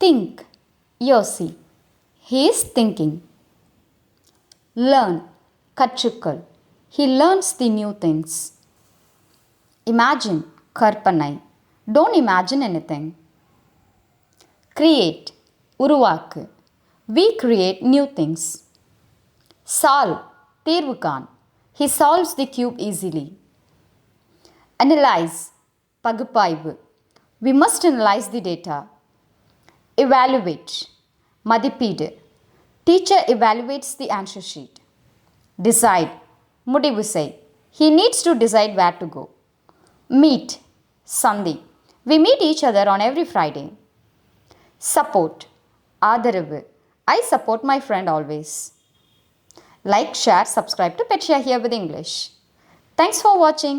think, யோசி. He is thinking. Learn, கற்றுக்கொள். He learns the new things. Imagine, கற்பனை. Don't imagine anything. Create, உருவாக்கு. We create new things. Solve, தீர்வு காண். He solves the cube easily. Analyze, பகுப்பாய்வு. We must analyze the data. Evaluate, மதிப்பீடு. Teacher evaluates the answer sheet. Decide, முடிவு செய். He needs to decide where to go. Meet, சந்தி. We meet each other on every Friday. Support, ஆதரவு. I support my friend always. Like, share, subscribe to Petshare here with English. Thanks for watching.